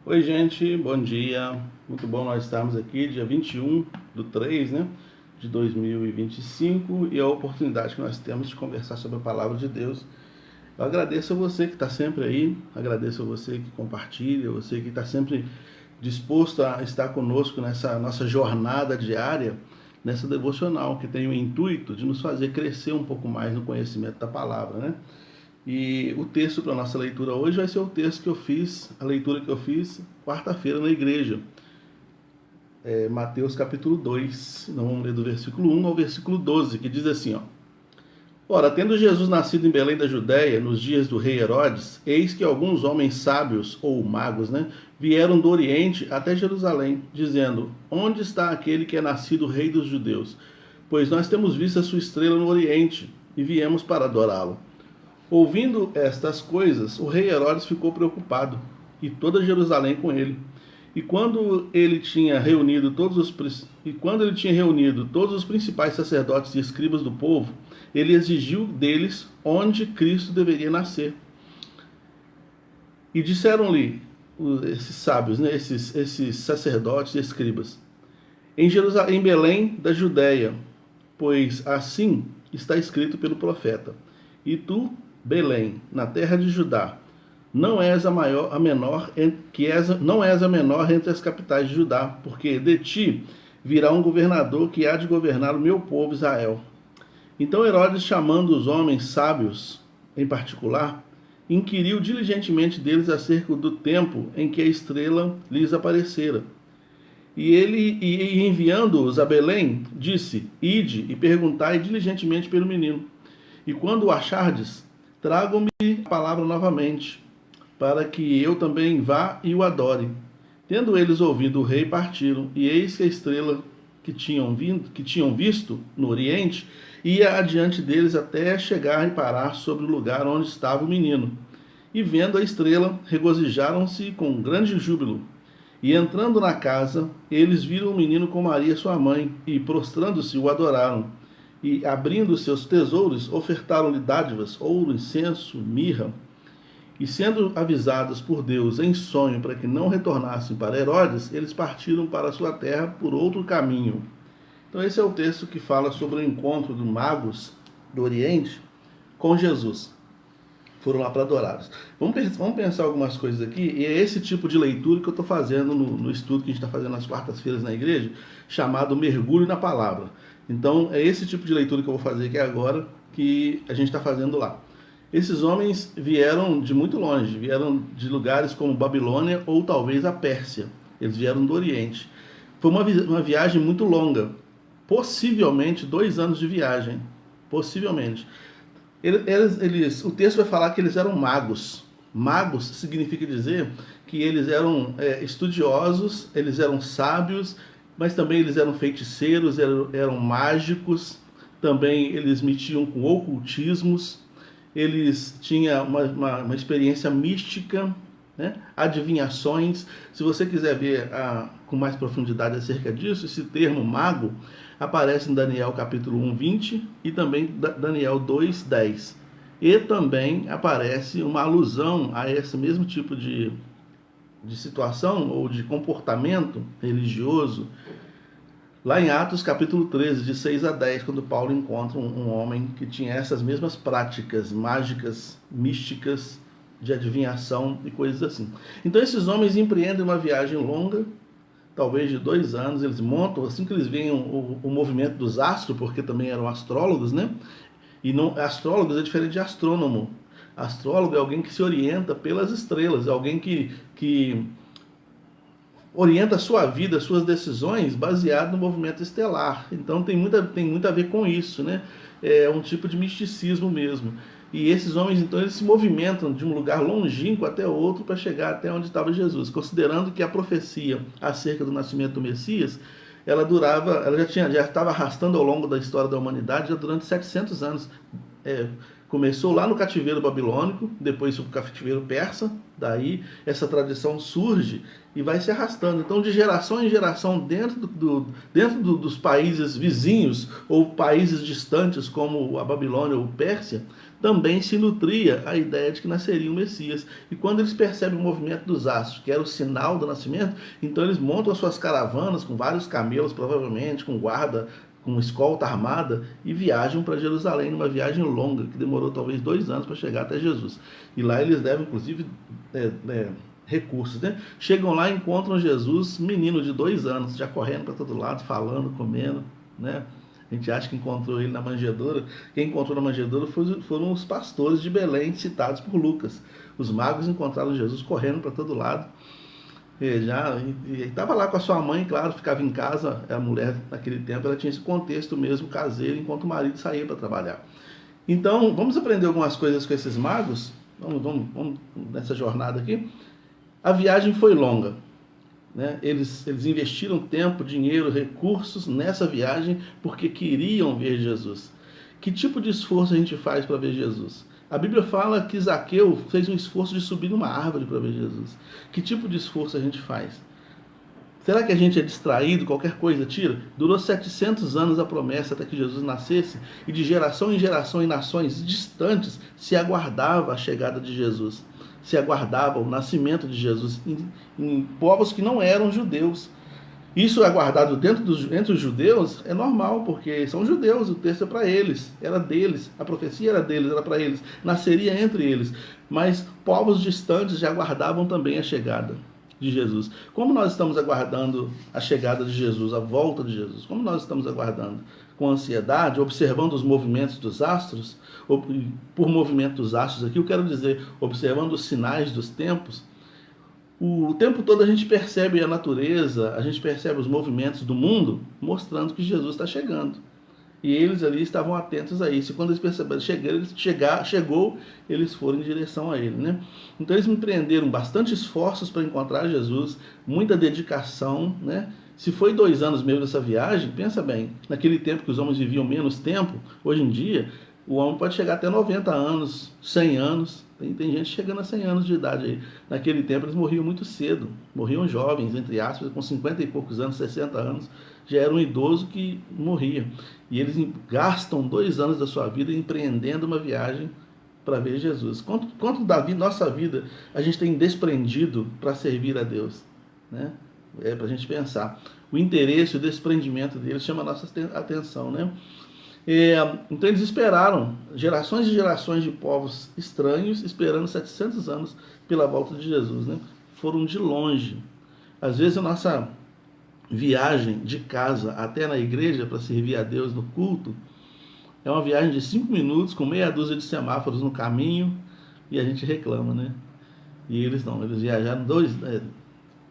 Oi, gente, bom dia. Muito bom nós estarmos aqui, dia 21/3, né, de 2025, e a oportunidade que nós temos de conversar sobre a palavra de Deus. Eu agradeço a você que está sempre aí, agradeço a você que compartilha, você que está sempre disposto a estar conosco nessa nossa jornada diária, nessa devocional que tem o intuito de nos fazer crescer um pouco mais no conhecimento da palavra, né? E o texto para a nossa leitura hoje vai ser o texto que eu fiz, a leitura que eu fiz quarta-feira na igreja. Mateus capítulo 2, nós vamos ler do versículo 1 ao versículo 12, que diz assim, ó. Ora, tendo Jesus nascido em Belém da Judéia, nos dias do rei Herodes, eis que alguns homens sábios, ou magos, né, vieram do Oriente até Jerusalém, dizendo, onde está aquele que é nascido rei dos judeus? Pois nós temos visto a sua estrela no Oriente, e viemos para adorá-lo. Ouvindo estas coisas, o rei Herodes ficou preocupado, e toda Jerusalém com ele. E quando ele tinha reunido todos os principais sacerdotes e escribas do povo, ele exigiu deles onde Cristo deveria nascer. E disseram-lhe esses sábios, né, esses sacerdotes e escribas, em Belém da Judéia, pois assim está escrito pelo profeta. E tu, Belém, na terra de Judá, não és a menor entre as capitais de Judá, porque de ti virá um governador que há de governar o meu povo Israel. Então Herodes, chamando os homens sábios em particular, inquiriu diligentemente deles acerca do tempo em que a estrela lhes aparecera. E enviando-os a Belém, disse, ide e perguntai diligentemente pelo menino. E quando o achardes, tragam-me a palavra novamente, para que eu também vá e o adore. Tendo eles ouvido o rei, partiram, e eis que a estrela que tinham visto no Oriente ia adiante deles até chegar e parar sobre o lugar onde estava o menino. E vendo a estrela, regozijaram-se com grande júbilo. E entrando na casa, eles viram o menino com Maria sua mãe, e prostrando-se o adoraram. E abrindo seus tesouros, ofertaram-lhe dádivas, ouro, incenso, mirra. E sendo avisados por Deus em sonho para que não retornassem para Herodes, eles partiram para a sua terra por outro caminho. Então esse é o texto que fala sobre o encontro dos magos do Oriente com Jesus. Foram lá para adorá-los. Vamos pensar algumas coisas aqui, e é esse tipo de leitura que eu estou fazendo no estudo que a gente está fazendo nas quartas-feiras na igreja, chamado Mergulho na Palavra. Então é esse tipo de leitura que eu vou fazer aqui agora, que a gente está fazendo lá. Esses homens vieram de muito longe, vieram de lugares como Babilônia ou talvez a Pérsia. Eles vieram do Oriente. Foi uma viagem muito longa, possivelmente 2 anos de viagem, possivelmente. O texto vai falar que eles eram magos. Magos significa dizer que eles eram estudiosos, eles eram sábios, mas também eles eram feiticeiros, eram mágicos, também eles metiam com ocultismos, eles tinham uma experiência mística, né? Adivinhações. Se você quiser ver com mais profundidade acerca disso, esse termo mago aparece em Daniel capítulo 1:20 e também Daniel 2:10. E também aparece uma alusão a esse mesmo tipo de situação ou de comportamento religioso lá em Atos capítulo 13, de 6-10, quando Paulo encontra um homem que tinha essas mesmas práticas mágicas, místicas, de adivinhação e coisas assim. Então esses homens empreendem uma viagem longa, talvez de 2 anos, eles montam, assim que eles veem o movimento dos astros, porque também eram astrólogos, né? E não, astrólogos é diferente de astrônomo. Astrólogo é alguém que se orienta pelas estrelas, é alguém que orienta a sua vida, suas decisões, baseado no movimento estelar. Então tem muito a ver com isso, né? É um tipo de misticismo mesmo. E esses homens, então, eles se movimentam de um lugar longínquo até outro para chegar até onde estava Jesus, considerando que a profecia acerca do nascimento do Messias, ela já estava arrastando ao longo da história da humanidade já durante 700 anos. Começou lá no cativeiro babilônico, depois o cativeiro persa, daí essa tradição surge e vai se arrastando. Então, de geração em geração, dentro dos países vizinhos ou países distantes, como a Babilônia ou Pérsia, também se nutria a ideia de que nasceria um Messias. E quando eles percebem o movimento dos astros, que era o sinal do nascimento, então eles montam as suas caravanas com vários camelos, provavelmente com guarda, com escolta armada, e viajam para Jerusalém, numa viagem longa, que demorou talvez 2 anos para chegar até Jesus. E lá eles levam, inclusive, recursos, né? Chegam lá e encontram Jesus, menino de 2 anos, já correndo para todo lado, falando, comendo, né? A gente acha que encontrou ele na manjedoura. Quem encontrou na manjedoura foram os pastores de Belém, citados por Lucas. Os magos encontraram Jesus correndo para todo lado. E estava lá com a sua mãe, claro, ficava em casa. A mulher, naquele tempo, ela tinha esse contexto mesmo caseiro, enquanto o marido saía para trabalhar. Então, vamos aprender algumas coisas com esses magos? Vamos nessa jornada aqui. A viagem foi longa. Né? Eles investiram tempo, dinheiro, recursos nessa viagem porque queriam ver Jesus. Que tipo de esforço a gente faz para ver Jesus? A Bíblia fala que Zaqueu fez um esforço de subir numa árvore para ver Jesus. Que tipo de esforço a gente faz? Será que a gente é distraído, qualquer coisa tira? Durou 700 anos a promessa até que Jesus nascesse, e de geração em geração em nações distantes se aguardava a chegada de Jesus. Se aguardava o nascimento de Jesus em povos que não eram judeus. Isso aguardado entre os judeus é normal, porque são judeus, o texto é para eles, era deles, a profecia era deles, era para eles, nasceria entre eles. Mas povos distantes já aguardavam também a chegada de Jesus. Como nós estamos aguardando a chegada de Jesus, a volta de Jesus? Como nós estamos aguardando? Com ansiedade, observando os movimentos dos astros? Por movimento dos astros aqui, eu quero dizer, observando os sinais dos tempos. O tempo todo a gente percebe a natureza, a gente percebe os movimentos do mundo, mostrando que Jesus está chegando. E eles ali estavam atentos a isso. E quando eles perceberam chegou, eles foram em direção a ele, né? Então eles empreenderam bastante esforços para encontrar Jesus, muita dedicação, né? Se foi 2 anos mesmo dessa viagem, pensa bem, naquele tempo que os homens viviam menos tempo, hoje em dia, o homem pode chegar até 90 anos, 100 anos, tem gente chegando a 100 anos de idade aí. Naquele tempo eles morriam muito cedo, morriam jovens, entre aspas, com 50 e poucos anos, 60 anos, já era um idoso que morria. E eles gastam 2 anos da sua vida empreendendo uma viagem para ver Jesus. Quanto da nossa vida a gente tem desprendido para servir a Deus, né? É para a gente pensar. O interesse, o desprendimento deles chama a nossa atenção, né? Então eles esperaram gerações e gerações de povos estranhos, esperando 700 anos pela volta de Jesus, né? Foram de longe. Às vezes a nossa viagem de casa até na igreja para servir a Deus no culto é uma viagem de 5 minutos com meia dúzia de semáforos no caminho, e a gente reclama, né? E eles não, eles viajaram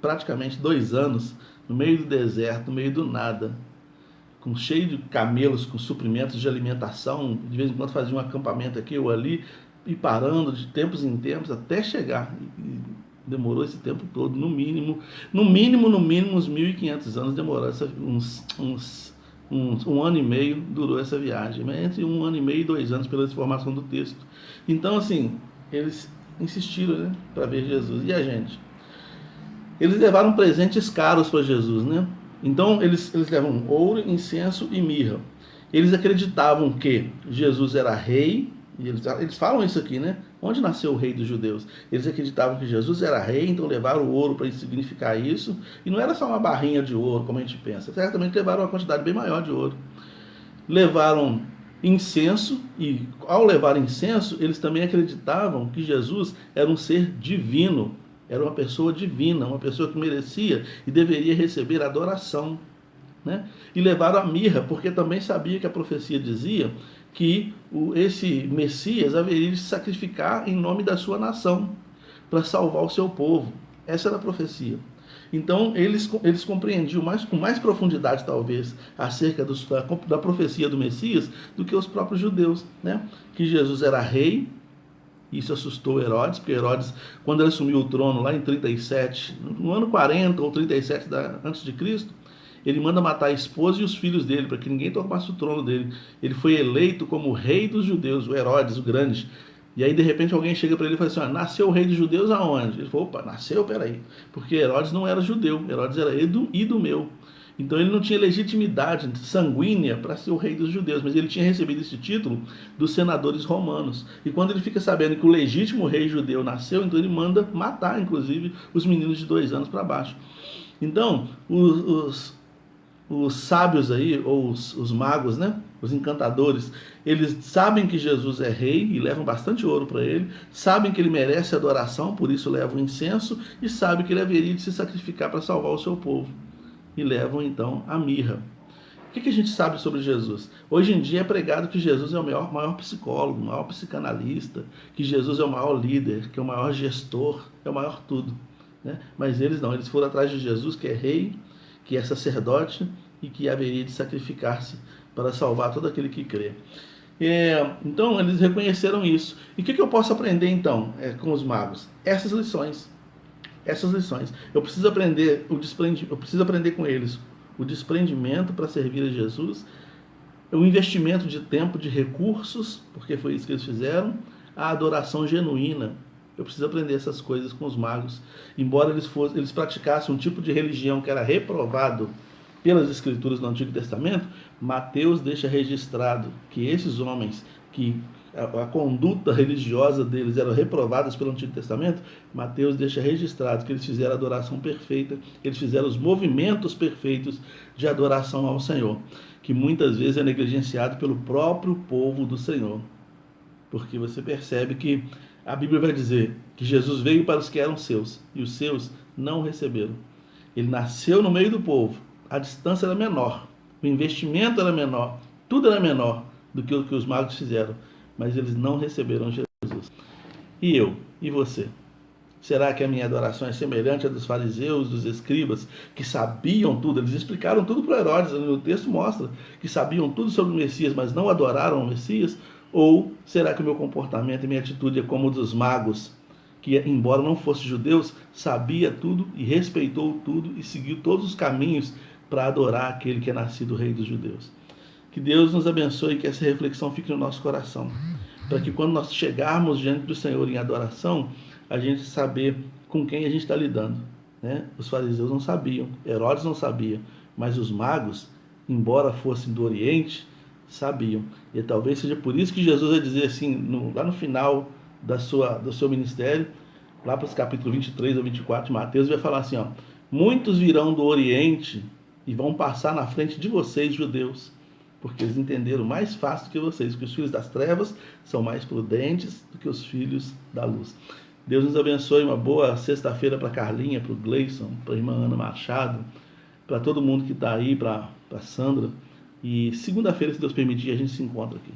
praticamente 2 anos no meio do deserto, no meio do nada, cheio de camelos com suprimentos de alimentação. De vez em quando faziam um acampamento aqui ou ali, e parando de tempos em tempos até chegar. E demorou esse tempo todo, no mínimo uns 1.500 anos demorou, um ano e meio durou essa viagem, mas entre 1 ano e meio e 2 anos pela informação do texto. Então, assim, eles insistiram, né, para ver Jesus. E a gente? Eles levaram presentes caros para Jesus, né? Então eles levam ouro, incenso e mirra. Eles acreditavam que Jesus era rei, e eles falam isso aqui, né? Onde nasceu o rei dos judeus? Eles acreditavam que Jesus era rei, então levaram o ouro para significar isso. E não era só uma barrinha de ouro, como a gente pensa. Certamente levaram uma quantidade bem maior de ouro. Levaram incenso, e ao levar incenso, eles também acreditavam que Jesus era um ser divino. Era uma pessoa divina, uma pessoa que merecia e deveria receber adoração, né? E levaram a mirra, porque também sabia que a profecia dizia que esse Messias haveria de se sacrificar em nome da sua nação, para salvar o seu povo. Essa era a profecia. Então eles compreendiam com mais profundidade, talvez, acerca da profecia do Messias do que os próprios judeus, né? Que Jesus era rei. Isso assustou Herodes, porque Herodes, quando ele assumiu o trono lá em 37, no ano 40 ou 37 antes de Cristo, ele manda matar a esposa e os filhos dele, para que ninguém tomasse o trono dele. Ele foi eleito como rei dos judeus, o Herodes, o grande. E aí, de repente, alguém chega para ele e fala assim: nasceu o rei dos judeus aonde? Ele falou: opa, nasceu, peraí. Porque Herodes não era judeu, Herodes era idumeu. Então ele não tinha legitimidade sanguínea para ser o rei dos judeus, mas ele tinha recebido esse título dos senadores romanos. E quando ele fica sabendo que o legítimo rei judeu nasceu, então ele manda matar, inclusive, os meninos de 2 anos para baixo. Então, os sábios aí, ou os magos, né? Os encantadores, eles sabem que Jesus é rei e levam bastante ouro para ele, sabem que ele merece adoração, por isso levam incenso, e sabem que ele haveria de se sacrificar para salvar o seu povo. E levam então a mirra. O que a gente sabe sobre Jesus? Hoje em dia é pregado que Jesus é o maior psicólogo, o maior psicanalista, que Jesus é o maior líder, que é o maior gestor, é o maior tudo. Né? Mas eles não, eles foram atrás de Jesus, que é rei, que é sacerdote e que haveria de sacrificar-se para salvar todo aquele que crê. Então eles reconheceram isso. E o que eu posso aprender então com os magos? Essas lições. Eu preciso aprender eu preciso aprender com eles o desprendimento para servir a Jesus, o investimento de tempo, de recursos, porque foi isso que eles fizeram, a adoração genuína. Eu preciso aprender essas coisas com os magos. Embora eles praticassem um tipo de religião que era reprovado pelas escrituras do Antigo Testamento, Mateus deixa registrado que esses homens que a conduta religiosa deles era reprovada pelo Antigo Testamento, Mateus deixa registrado que eles fizeram a adoração perfeita, eles fizeram os movimentos perfeitos de adoração ao Senhor, que muitas vezes é negligenciado pelo próprio povo do Senhor. Porque você percebe que a Bíblia vai dizer que Jesus veio para os que eram seus, e os seus não o receberam. Ele nasceu no meio do povo, a distância era menor, o investimento era menor, tudo era menor do que o que os magos fizeram, mas eles não receberam Jesus. E eu? E você? Será que a minha adoração é semelhante à dos fariseus, dos escribas, que sabiam tudo? Eles explicaram tudo para Herodes, o texto mostra que sabiam tudo sobre o Messias, mas não adoraram o Messias? Ou será que o meu comportamento e minha atitude é como o dos magos, que, embora não fossem judeus, sabia tudo e respeitou tudo e seguiu todos os caminhos para adorar aquele que é nascido rei dos judeus? Que Deus nos abençoe e que essa reflexão fique no nosso coração, para que quando nós chegarmos diante do Senhor em adoração, a gente saber com quem a gente está lidando. Né? Os fariseus não sabiam, Herodes não sabia, mas os magos, embora fossem do Oriente, sabiam. E talvez seja por isso que Jesus vai dizer assim, lá no final do seu ministério, lá para os capítulos 23 ou 24 de Mateus, vai falar assim, ó, muitos virão do Oriente e vão passar na frente de vocês, judeus, porque eles entenderam mais fácil do que vocês, que os filhos das trevas são mais prudentes do que os filhos da luz. Deus nos abençoe, uma boa sexta-feira para Carlinha, para o Gleison, para a irmã Ana Machado, para todo mundo que está aí, para a Sandra. E segunda-feira, se Deus permitir, a gente se encontra aqui.